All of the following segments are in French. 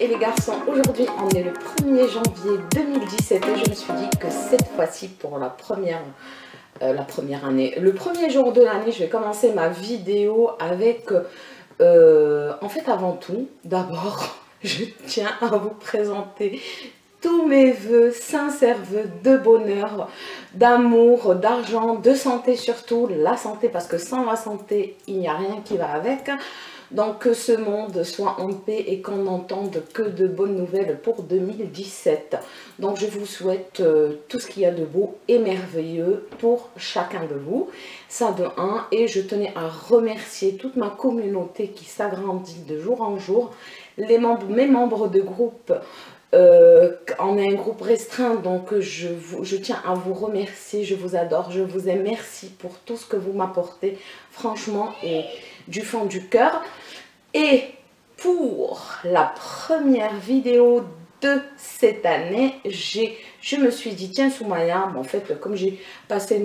et les garçons, aujourd'hui on est le 1er janvier 2017 et je me suis dit que cette fois-ci pour la première année, le premier jour de l'année, je vais commencer ma vidéo avec, en fait avant tout, d'abord, je tiens à vous présenter tous mes vœux, sincères vœux de bonheur, d'amour, d'argent, de santé surtout, la santé parce que sans la santé, il n'y a rien qui va avec. Donc que ce monde soit en paix et qu'on n'entende que de bonnes nouvelles pour 2017. Donc je vous souhaite tout ce qu'il y a de beau et merveilleux pour chacun de vous. Ça de un. Et je tenais à remercier toute ma communauté qui s'agrandit de jour en jour. Mes membres de groupe, on est un groupe restreint, donc je tiens à vous remercier, je vous adore, je vous aime, merci pour tout ce que vous m'apportez, franchement, et du fond du cœur. Et pour la première vidéo de cette année, je me suis dit, tiens Soumaya, en fait, comme j'ai passé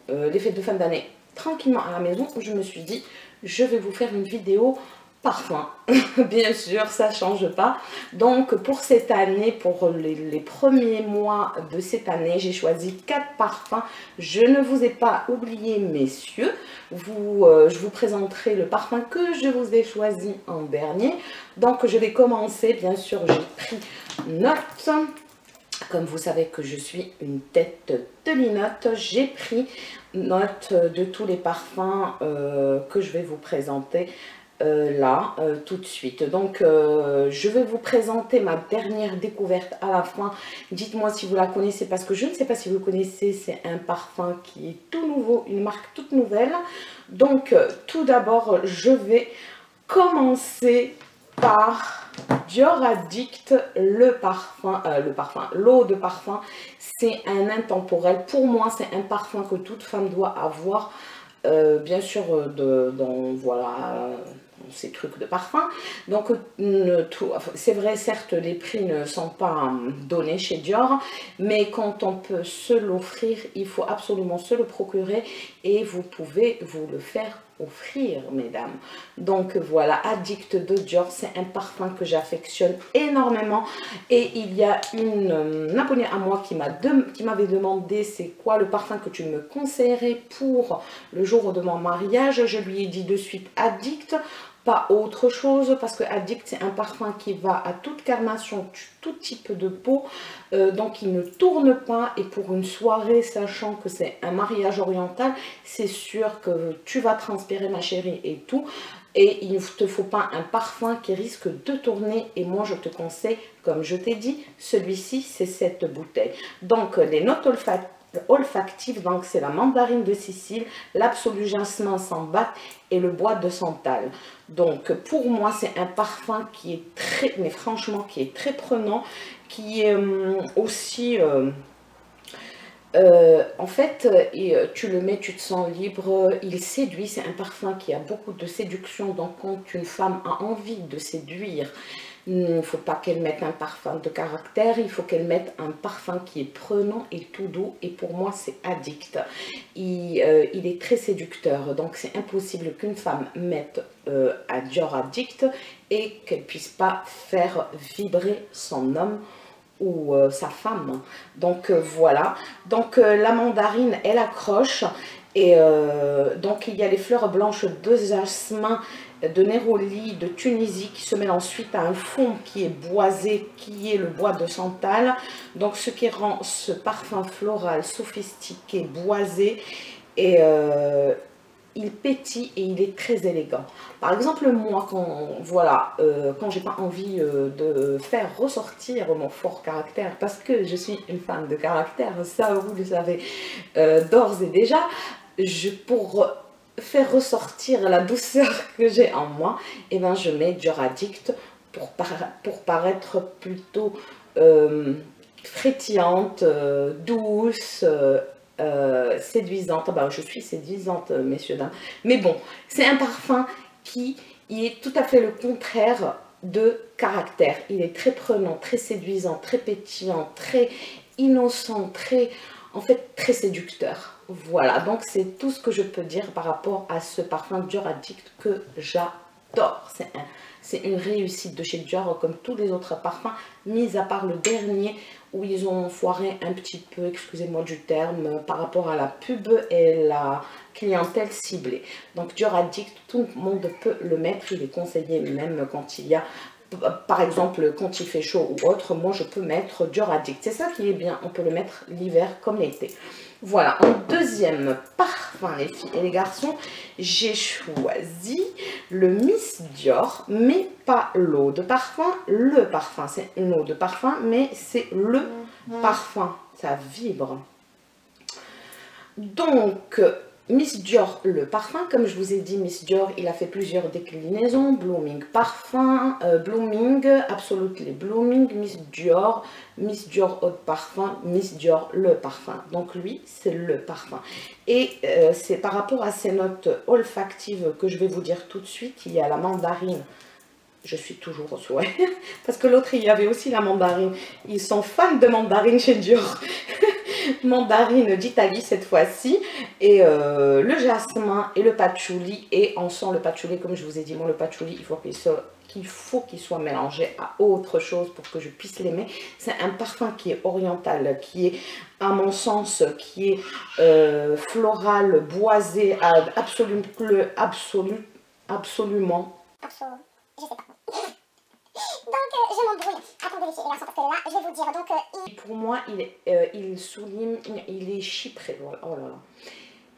les fêtes de fin d'année tranquillement à la maison, je me suis dit, je vais vous faire une vidéo parfum. Bien sûr, ça ne change pas. Donc, pour cette année, pour les premiers mois de cette année, j'ai choisi 4 parfums. Je ne vous ai pas oublié, messieurs. Je vous présenterai le parfum que je vous ai choisi en dernier. Donc, je vais commencer. Bien sûr, j'ai pris note. Comme vous savez que je suis une tête de linotte, j'ai pris note de tous les parfums que je vais vous présenter tout de suite. Donc je vais vous présenter ma dernière découverte à la fin. Dites-moi si vous la connaissez parce que je ne sais pas si vous connaissez. C'est un parfum qui est tout nouveau, une marque toute nouvelle. Donc tout d'abord je vais commencer par Dior Addict, l'eau de parfum. C'est un intemporel. Pour moi c'est un parfum que toute femme doit avoir, bien sûr voilà, ces trucs de parfum. Donc c'est vrai, certes les prix ne sont pas donnés chez Dior, mais quand on peut se l'offrir, il faut absolument se le procurer et vous pouvez vous le faire offrir, mesdames. Donc voilà, Addict de Dior, c'est un parfum que j'affectionne énormément. Et il y a une abonnée à moi qui m'avait demandé c'est quoi le parfum que tu me conseillerais pour le jour de mon mariage. Je lui ai dit de suite Addict, pas autre chose, parce que Addict c'est un parfum qui va à toute carnation, tout type de peau, donc il ne tourne pas. Et pour une soirée, sachant que c'est un mariage oriental, c'est sûr que tu vas transpirer ma chérie et tout, et il ne te faut pas un parfum qui risque de tourner. Et moi je te conseille, comme je t'ai dit, celui-ci, c'est cette bouteille. Donc les notes olfactives, donc c'est la mandarine de Sicile, l'absolu jasmin sans batte et le bois de santal. Donc pour moi c'est un parfum qui est très, mais franchement qui est très prenant, qui est aussi en fait, tu le mets, tu te sens libre, il séduit. C'est un parfum qui a beaucoup de séduction. Donc quand une femme a envie de séduire, il ne faut pas qu'elle mette un parfum de caractère, il faut qu'elle mette un parfum qui est prenant et tout doux. Et pour moi c'est Addict. Il est très séducteur, donc c'est impossible qu'une femme mette un Dior Addict et qu'elle ne puisse pas faire vibrer son homme ou sa femme. Donc voilà, donc la mandarine elle accroche. Et donc il y a les fleurs blanches de jasmin de Néroli de Tunisie qui se mêlent ensuite à un fond qui est boisé, qui est le bois de santal. Donc ce qui rend ce parfum floral sophistiqué, boisé, et il pétille et il est très élégant. Par exemple, moi, quand j'ai pas envie de faire ressortir mon fort caractère, parce que je suis une femme de caractère, ça vous le savez d'ores et déjà, pour faire ressortir la douceur que j'ai en moi, et ben je mets Dior Addict pour paraître plutôt frétillante, douce, séduisante. Ben, je suis séduisante, messieurs dames, mais bon, c'est un parfum qui est tout à fait le contraire de caractère. Il est très prenant, très séduisant, très pétillant, très innocent, en fait très séducteur. Voilà, donc c'est tout ce que je peux dire par rapport à ce parfum Dior Addict que j'adore. j'adore. C'est une réussite de chez Dior, comme tous les autres parfums, mis à part le dernier où ils ont foiré un petit peu, excusez-moi du terme, par rapport à la pub et la clientèle ciblée. Donc Dior Addict, tout le monde peut le mettre, il est conseillé même quand il y a, par exemple, quand il fait chaud ou autre, moi je peux mettre Dior Addict. C'est ça qui est bien, on peut le mettre l'hiver comme l'été. Voilà, en deuxième parfum, les filles et les garçons, j'ai choisi le Miss Dior, mais pas l'eau de parfum, le parfum. C'est une eau de parfum, mais c'est le parfum, ça vibre. Donc, Miss Dior, le parfum, comme je vous ai dit, Miss Dior, il a fait plusieurs déclinaisons, Blooming Parfum, Blooming, Absolutely Blooming, Miss Dior Eau de Parfum, Miss Dior, le parfum. Donc lui, c'est le parfum. Et c'est par rapport à ces notes olfactives que je vais vous dire tout de suite, il y a la mandarine. Je suis toujours au souhait, parce que l'autre, il y avait aussi la mandarine. Ils sont fans de mandarine chez Dior. Mandarine d'Italie cette fois-ci, et le jasmin et le patchouli, et on sent le patchouli, comme je vous ai dit, moi le patchouli il faut qu'il soit mélangé à autre chose pour que je puisse l'aimer. C'est un parfum qui est oriental, qui est à mon sens qui est floral, boisé, absolument. Je sais pas. Donc je m'embrouille. Attendez les filles et garçons, parce que là je vais vous dire. Donc pour moi il souligne, il est chypré. Voilà. Oh là là.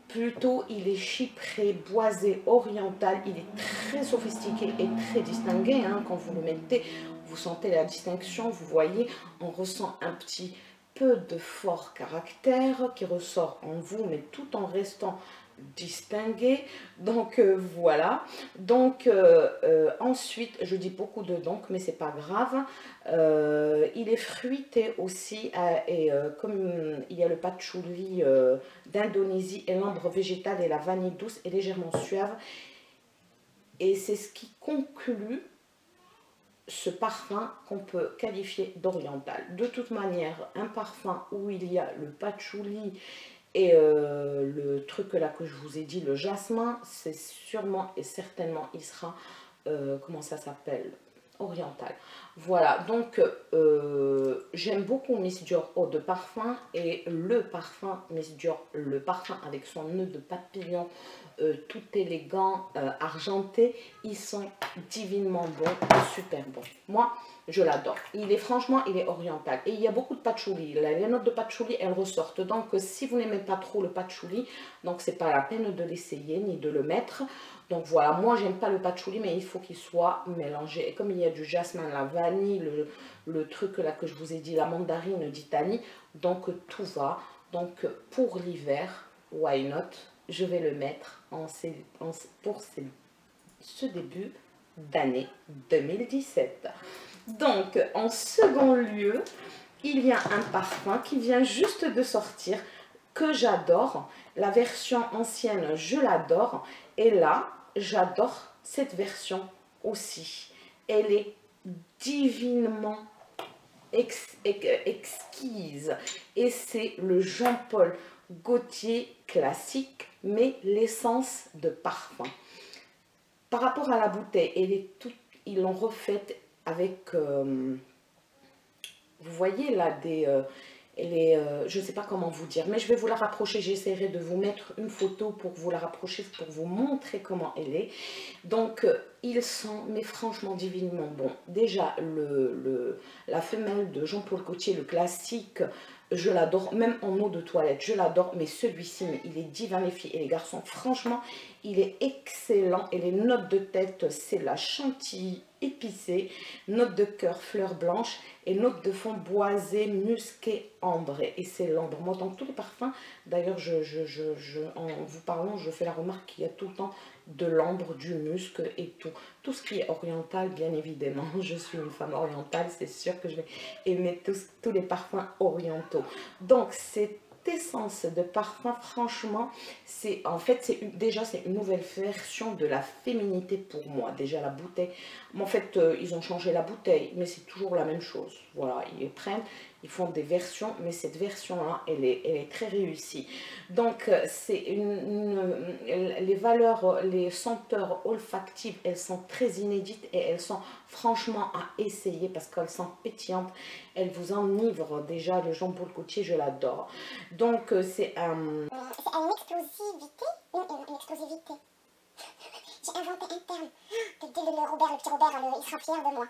Plutôt il est chypré, boisé, oriental. Il est très sophistiqué et très distingué. Hein. Quand vous le mettez, vous sentez la distinction. Vous voyez, on ressent un petit peu de fort caractère qui ressort en vous, mais tout en restant distingué. Donc voilà. Donc ensuite, je dis beaucoup de donc, mais c'est pas grave. Il est fruité aussi, et comme il y a le patchouli d'Indonésie et l'ambre végétal et la vanille douce et légèrement suave, et c'est ce qui conclut ce parfum qu'on peut qualifier d'oriental. De toute manière, un parfum où il y a le patchouli et le truc là que je vous ai dit, le jasmin, c'est sûrement et certainement, il sera, comment ça s'appelle, oriental. Voilà, donc j'aime beaucoup Miss Dior Eau de Parfum, et le parfum Miss Dior, le parfum avec son nœud de papillon, tout élégant, argenté, ils sont divinement bons, super bons. Moi, je l'adore. Franchement, il est oriental. Et il y a beaucoup de patchouli. Les notes de patchouli, elles ressortent. Donc, si vous n'aimez pas trop le patchouli, donc c'est pas la peine de l'essayer ni de le mettre. Donc voilà, moi j'aime pas le patchouli, mais il faut qu'il soit mélangé. Et comme il y a du jasmin, la vanille, le truc là que je vous ai dit, la mandarine d'Italie, donc tout va. Donc pour l'hiver, why not? Je vais le mettre pour ce début d'année 2017. Donc, en second lieu, il y a un parfum qui vient juste de sortir, que j'adore. La version ancienne, je l'adore. Et là, j'adore cette version aussi. Elle est divinement exquise. Et c'est le Jean-Paul Gaultier classique, mais l'essence de parfum. Par rapport à la bouteille, ils l'ont refaite avec, vous voyez là, je ne sais pas comment vous dire, mais je vais vous la rapprocher. J'essaierai de vous mettre une photo pour vous la rapprocher, pour vous montrer comment elle est. Donc, ils sont, mais franchement, divinement bons. Déjà, la femelle de Jean-Paul Gaultier, le classique, je l'adore, même en eau de toilette, je l'adore, mais celui-ci, il est divin les filles et les garçons, franchement, il est excellent. Et les notes de tête, c'est la chantilly épicée, notes de cœur, fleurs blanches, et notes de fond boisées, musquées, ambrées. Et c'est l'ambre. Moi, dans tous les parfums, d'ailleurs, en vous parlant, je fais la remarque qu'il y a tout le temps de l'ambre, du musc et tout. Tout ce qui est oriental, bien évidemment. Je suis une femme orientale, c'est sûr que je vais aimer tous les parfums orientaux. Donc, cette essence de parfum, franchement, en fait, déjà, c'est une nouvelle version de la féminité pour moi. Déjà, la bouteille, en fait, ils ont changé la bouteille, mais c'est toujours la même chose. Voilà, ils ils font des versions, mais cette version-là, elle est très réussie. Donc, c'est les valeurs, les senteurs olfactives, elles sont très inédites et elles sont franchement à essayer parce qu'elles sont pétillantes. Elles vous enivrent déjà. Le Jean-Paul Gaultier, je l'adore. Donc, c'est un... C'est une explosivité. Une explosivité. J'ai inventé un terme. Le petit Robert, il sera fier de moi.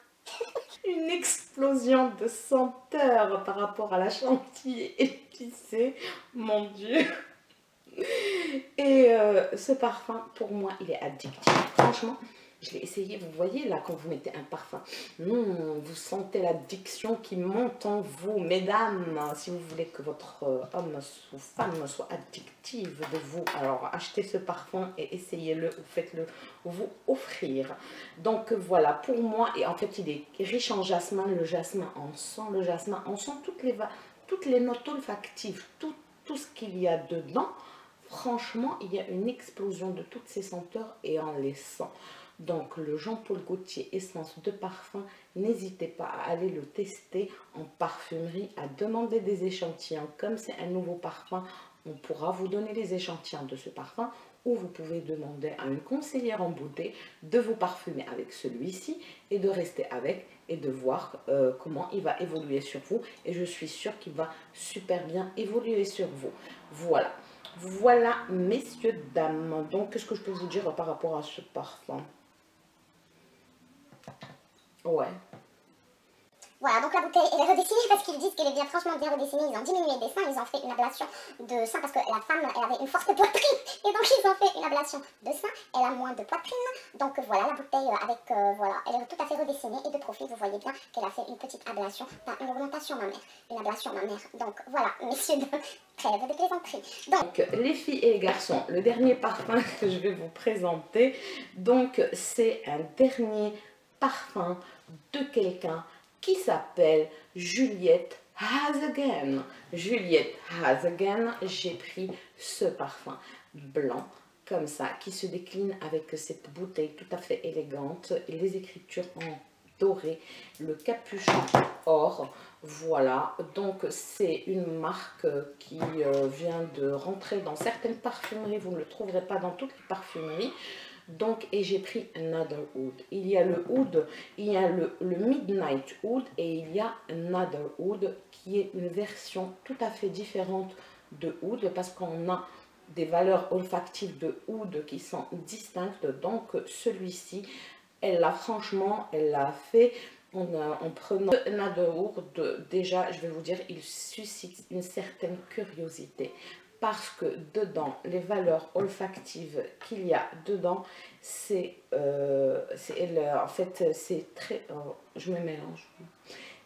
Une explosion de senteur par rapport à la chantilly épicée, mon Dieu. Et ce parfum, pour moi, il est addictif. Franchement, je l'ai essayé. Vous voyez là, quand vous mettez un parfum, vous sentez l'addiction qui monte en vous. Mesdames, si vous voulez que votre homme ou femme soit addictive de vous, alors achetez ce parfum et essayez-le ou faites-le vous offrir. Donc voilà, pour moi, et en fait, il est riche en jasmin. Le jasmin, on sent toutes les notes olfactives, tout ce qu'il y a dedans. Franchement, il y a une explosion de toutes ces senteurs et on les sent. Donc, le Jean-Paul Gaultier Essence de Parfum, n'hésitez pas à aller le tester en parfumerie, à demander des échantillons. Comme c'est un nouveau parfum, on pourra vous donner les échantillons de ce parfum ou vous pouvez demander à une conseillère en beauté de vous parfumer avec celui-ci et de rester avec et de voir comment il va évoluer sur vous. Et je suis sûre qu'il va super bien évoluer sur vous. Voilà. Voilà, messieurs, dames. Donc, qu'est-ce que je peux vous dire par rapport à ce parfum? Ouais. Voilà, donc la bouteille elle est redessinée parce qu'ils disent qu'elle est bien, franchement bien redessinée. Ils ont diminué les seins, ils ont fait une ablation de seins parce que la femme elle avait une forte poitrine et donc ils ont fait une ablation de seins. Elle a moins de poitrine, donc voilà la bouteille avec voilà, elle est tout à fait redessinée et de profil vous voyez bien qu'elle a fait une petite ablation, pas une augmentation mammaire, une ablation mammaire. Donc voilà, messieurs, trêve de plaisanterie. Donc les filles et les garçons, le dernier parfum que je vais vous présenter, donc c'est un dernier parfum de quelqu'un qui s'appelle Juliette Hazegan. Juliette Hazegan, j'ai pris ce parfum blanc comme ça, qui se décline avec cette bouteille tout à fait élégante et les écritures en doré, le capuchon or. Voilà, donc c'est une marque qui vient de rentrer dans certaines parfumeries, vous ne le trouverez pas dans toutes les parfumeries. Donc, et j'ai pris Another Oud. Il y a le Oud, il y a le Midnight Oud et il y a Another Oud qui est une version tout à fait différente de Oud parce qu'on a des valeurs olfactives de Oud qui sont distinctes. Donc, celui-ci, franchement, elle l'a fait en prenant Another Oud. Déjà, je vais vous dire, il suscite une certaine curiosité. Parce que dedans, les valeurs olfactives qu'il y a dedans, en fait, c'est très... je me mélange.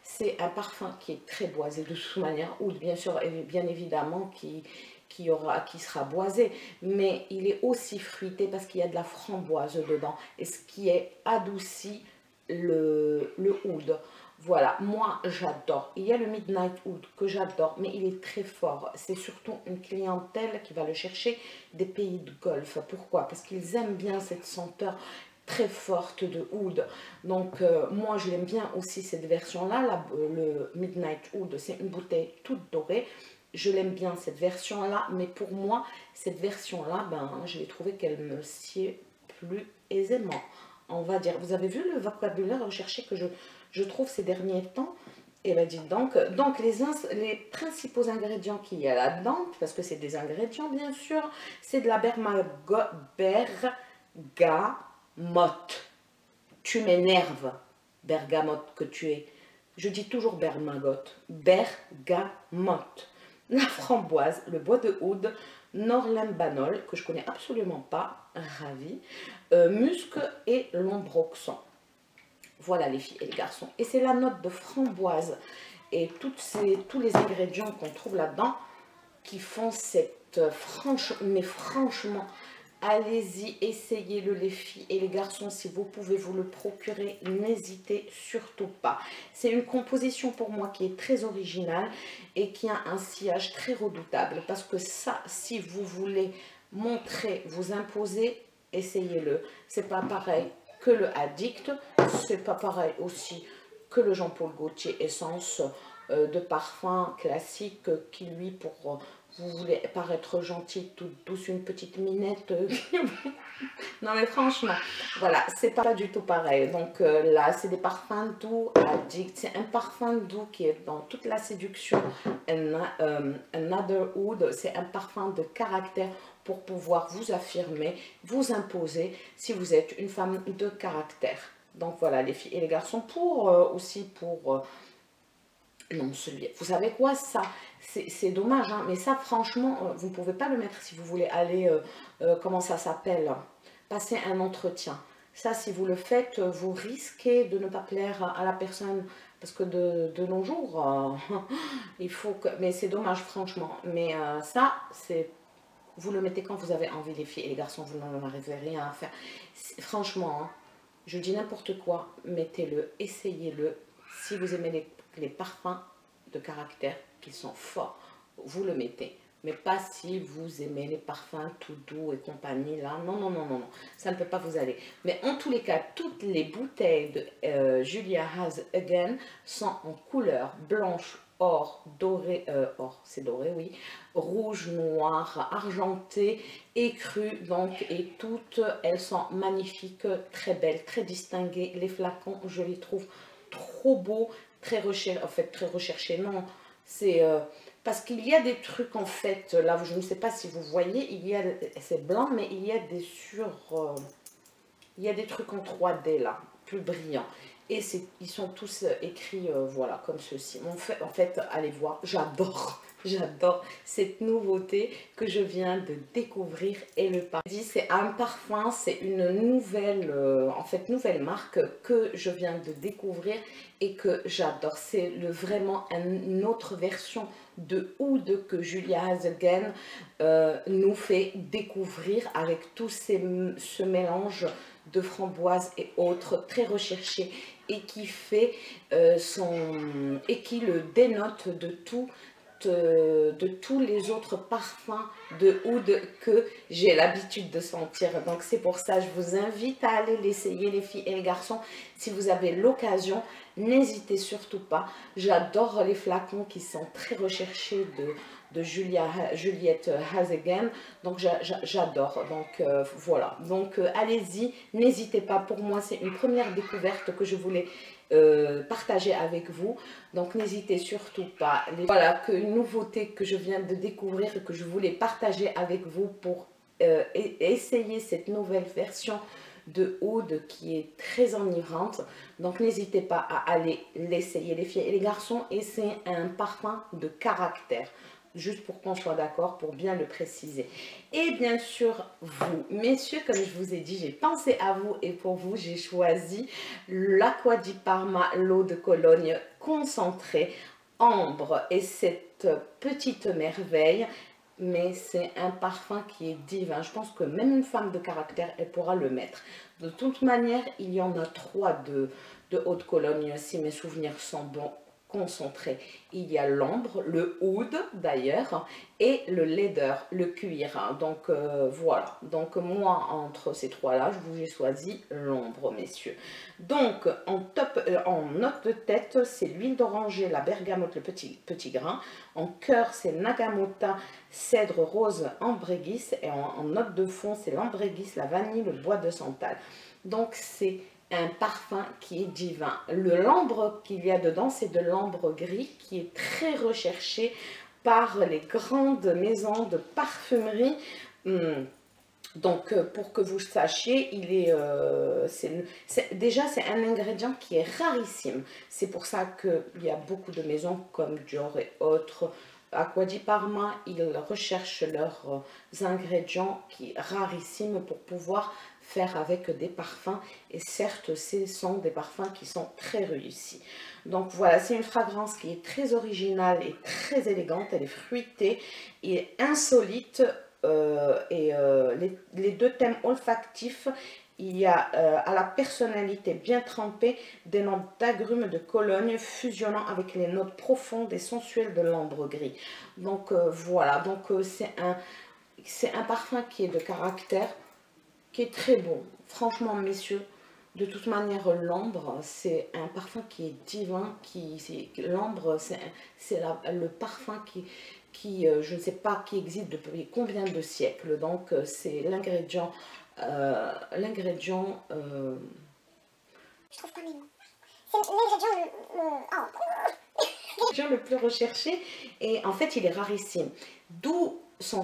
C'est un parfum qui est très boisé de toute manière, ou bien sûr, bien évidemment, qui sera boisé, mais il est aussi fruité parce qu'il y a de la framboise dedans, et ce qui est adouci le oud. Voilà, moi j'adore. Il y a le Midnight Oud que j'adore, mais il est très fort. C'est surtout une clientèle qui va le chercher des pays de Golfe. Pourquoi? Parce qu'ils aiment bien cette senteur très forte de oud. Donc moi je l'aime bien aussi cette version-là, le Midnight Oud. C'est une bouteille toute dorée. Je l'aime bien cette version-là, mais pour moi, cette version-là, je l'ai trouvé qu'elle me sied plus aisément. On va dire, vous avez vu le vocabulaire recherché que je trouve ces derniers temps? Et bien dites donc les principaux ingrédients qu'il y a là-dedans, parce que c'est des ingrédients bien sûr, c'est de la bergamote. Tu m'énerves, bergamote que tu es. Je dis toujours bergamote. La framboise, le bois de oud, norlembanol, que je connais absolument pas, ravi, musc et l'ambroxan. Voilà les filles et les garçons. Et c'est la note de framboise et tous les ingrédients qu'on trouve là-dedans qui font cette franchement, allez-y, essayez-le les filles et les garçons. Si vous pouvez vous le procurer, n'hésitez surtout pas. C'est une composition pour moi qui est très originale et qui a un sillage très redoutable. Parce que ça, si vous voulez montrer, vous imposer, essayez-le. C'est pas pareil que le Addict, c'est pas pareil aussi que le Jean-Paul Gaultier Essence de parfum classique qui lui, pour vous voulez paraître gentil, toute douce, une petite minette. Non mais franchement, voilà, c'est pas du tout pareil. Donc là, c'est des parfums doux, addicts. C'est un parfum doux qui est dans toute la séduction. Another Oud, c'est un parfum de caractère pour pouvoir vous affirmer, vous imposer si vous êtes une femme de caractère. Donc voilà, les filles et les garçons, aussi pour... non, celui, vous savez quoi, ça, c'est dommage, hein, mais ça, franchement, vous ne pouvez pas le mettre si vous voulez aller, comment ça s'appelle, passer un entretien. Ça, si vous le faites, vous risquez de ne pas plaire à la personne, parce que de nos jours, il faut que... Mais c'est dommage, franchement. Mais ça, c'est... Vous le mettez quand vous avez envie, les filles et les garçons, vous n'en arrivez rien à faire. Franchement, hein, je dis n'importe quoi, mettez-le, essayez-le. Si vous aimez les parfums de caractère qui sont forts, vous le mettez. Mais pas si vous aimez les parfums tout doux et compagnie, là. Non, non, non, non, non. Ça ne peut pas vous aller. Mais en tous les cas, toutes les bouteilles de Julia Has Again sont en couleur blanche, or, doré, or, c'est doré, oui, rouge, noir, argenté, écru, donc, et toutes, elles sont magnifiques, très belles, très distinguées. Les flacons, je les trouve trop beaux, très recherchés, en fait, très recherchés, non, c'est... parce qu'il y a des trucs, en fait, là, je ne sais pas si vous voyez, c'est blanc, mais il y a il y a des trucs en 3D, là, plus brillants. Et ils sont tous écrits, voilà, comme ceci. En fait, allez voir, j'adore, j'adore cette nouveauté que je viens de découvrir. Et le parfum, c'est un parfum, c'est une nouvelle, en fait, nouvelle marque que je viens de découvrir et que j'adore. C'est vraiment une autre version de Oud que Julia Has Again nous fait découvrir avec tout ce mélange de framboise et autres, très recherché et qui fait et qui le dénote de tous les autres parfums de Oud que j'ai l'habitude de sentir. Donc c'est pour ça, je vous invite à aller l'essayer, les filles et les garçons. Si vous avez l'occasion, n'hésitez surtout pas. J'adore les flacons qui sont très recherchés de Juliette Has Again. Donc j'adore. Donc voilà. Donc allez-y, n'hésitez pas. Pour moi, c'est une première découverte que je voulais partager avec vous. Donc n'hésitez surtout pas. Voilà, une nouveauté que je viens de découvrir et que je voulais partager avec vous pour essayer cette nouvelle version de Oud qui est très enivrante. Donc n'hésitez pas à aller l'essayer, les filles et les garçons. Et c'est un parfum de caractère, juste pour qu'on soit d'accord, pour bien le préciser. Et bien sûr, vous, messieurs, comme je vous ai dit, j'ai pensé à vous et pour vous, j'ai choisi l'Acqua di Parma, l'eau de Cologne concentrée, ambre. Et cette petite merveille, mais c'est un parfum qui est divin. Je pense que même une femme de caractère, elle pourra le mettre. De toute manière, il y en a 3 de eau de Cologne, si mes souvenirs sont bons, concentré. Il y a l'ambre, le oud d'ailleurs, et le leather, le cuir. Donc voilà. Donc moi, entre ces 3-là, je vous ai choisi l'ambre, messieurs. Donc en note de tête, c'est l'huile d'oranger, la bergamote, le petit grain. En cœur, c'est nagamota, cèdre rose, ambréguis. Et en note de fond, c'est l'ambréguis, la vanille, le bois de santal. Donc c'est un parfum qui est divin. L'ambre qu'il y a dedans, c'est de l'ambre gris qui est très recherché par les grandes maisons de parfumerie. Donc, pour que vous sachiez, déjà, c'est un ingrédient qui est rarissime. C'est pour ça qu'il y a beaucoup de maisons comme Dior et autres. Acqua di Parma, ils recherchent leurs ingrédients qui sont rarissimes pour pouvoir faire avec des parfums. Et certes, ce sont des parfums qui sont très réussis. Donc voilà, c'est une fragrance qui est très originale et très élégante. Elle est fruitée et insolite. Les 2 thèmes olfactifs, il y a à la personnalité bien trempée des notes d'agrumes de Cologne fusionnant avec les notes profondes et sensuelles de l'ambre gris. Donc voilà, donc c'est un parfum qui est de caractère, qui est très bon. Franchement, messieurs, De toute manière, l'ambre, c'est un parfum qui est divin. L'ambre, c'est le parfum qui je ne sais pas, qui existe depuis combien de siècles. Donc, c'est l'ingrédient. L'ingrédient. Je trouve pas mes mots. C'est l'ingrédient le plus recherché. Et en fait, il est rarissime. D'où sa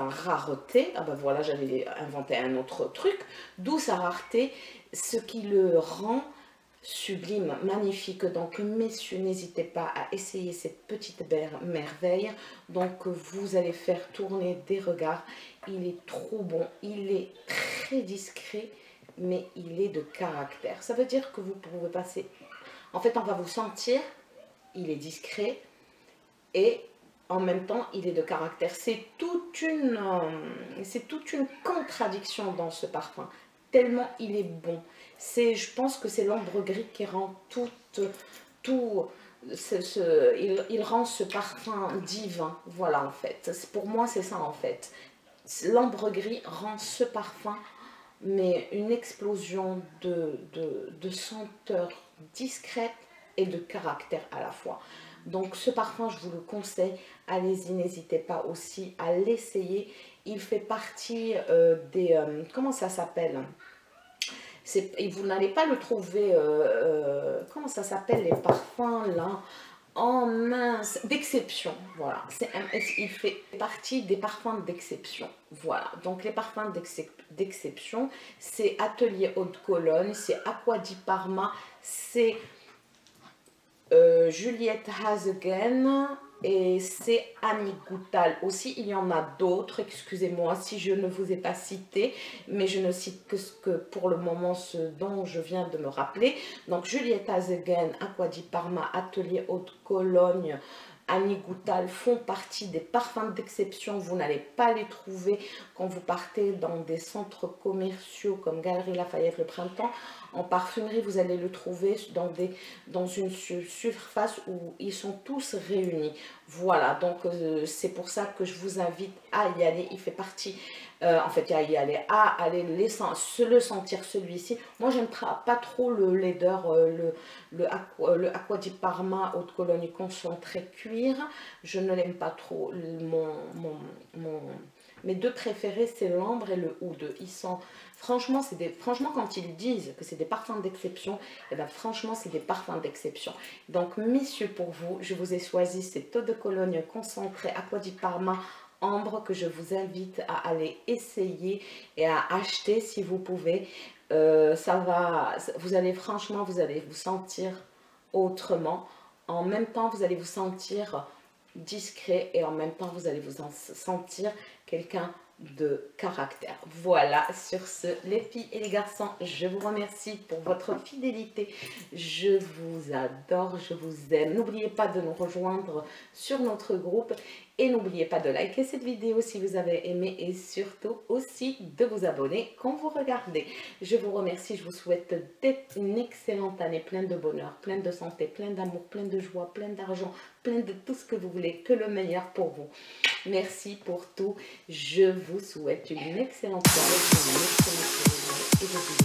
rareté. Ah ben voilà, j'avais inventé un autre truc. D'où sa rareté, ce qui le rend sublime, magnifique. Donc messieurs, n'hésitez pas à essayer cette petite merveille. Donc vous allez faire tourner des regards. Il est trop bon, il est très discret, mais il est de caractère. Ça veut dire que vous pouvez passer... En fait, on va vous sentir, il est discret et en même temps, il est de caractère. C'est toute une contradiction dans ce parfum, tellement il est bon. Je pense que c'est l'ambre gris qui rend il rend ce parfum divin. Voilà, en fait. Pour moi, c'est ça, en fait. L'ambre gris rend ce parfum, mais une explosion de senteur discrète et de caractère à la fois. Donc ce parfum, je vous le conseille, allez-y, n'hésitez pas aussi à l'essayer. Il fait partie des... comment ça s'appelle? Vous n'allez pas le trouver... comment ça s'appelle les parfums là? Oh mince, d'exception, voilà. Il fait partie des parfums d'exception, voilà. Donc les parfums d'exception, c'est Atelier Eau de Cologne, c'est Acqua di Parma, c'est Juliette Hazegan et c'est Annie Goutal. Aussi, il y en a d'autres, excusez-moi si je ne vous ai pas cité, mais je ne cite que pour le moment ce dont je viens de me rappeler. Donc Juliette Hazegan, Acqua di Parma, Atelier Eau de Cologne, Annie Goutal font partie des parfums d'exception. Vous n'allez pas les trouver quand vous partez dans des centres commerciaux comme Galeries Lafayette le Printemps. En parfumerie, vous allez le trouver dans une surface où ils sont tous réunis. Voilà, donc c'est pour ça que je vous invite à y aller. Il fait partie, en fait, à y aller, à aller le sentir celui-ci. Moi, j'aime pas trop le laideur, le Acqua di Parma Eau de Cologne concentré cuir. Je ne l'aime pas trop. Mes deux préférés, c'est l'ambre et le oud. Ils sont, franchement, quand ils disent que c'est des parfums d'exception, et ben franchement, c'est des parfums d'exception. Donc, messieurs, pour vous, je vous ai choisi cette eau de Cologne concentrée Acqua di Parma ambre que je vous invite à aller essayer et à acheter si vous pouvez. Vous allez vous sentir autrement. En même temps, vous allez vous sentir discret et en même temps vous allez vous sentir quelqu'un de caractère. Voilà, sur ce, les filles et les garçons, je vous remercie pour votre fidélité. Je vous adore, je vous aime. N'oubliez pas de nous rejoindre sur notre groupe et n'oubliez pas de liker cette vidéo si vous avez aimé et surtout aussi de vous abonner quand vous regardez. Je vous remercie, je vous souhaite une excellente année pleine de bonheur, pleine de santé, pleine d'amour, pleine de joie, pleine d'argent, pleine de tout ce que vous voulez, que le meilleur pour vous. Merci pour tout. Je vous souhaite une excellente soirée, une excellente journée et je vous dis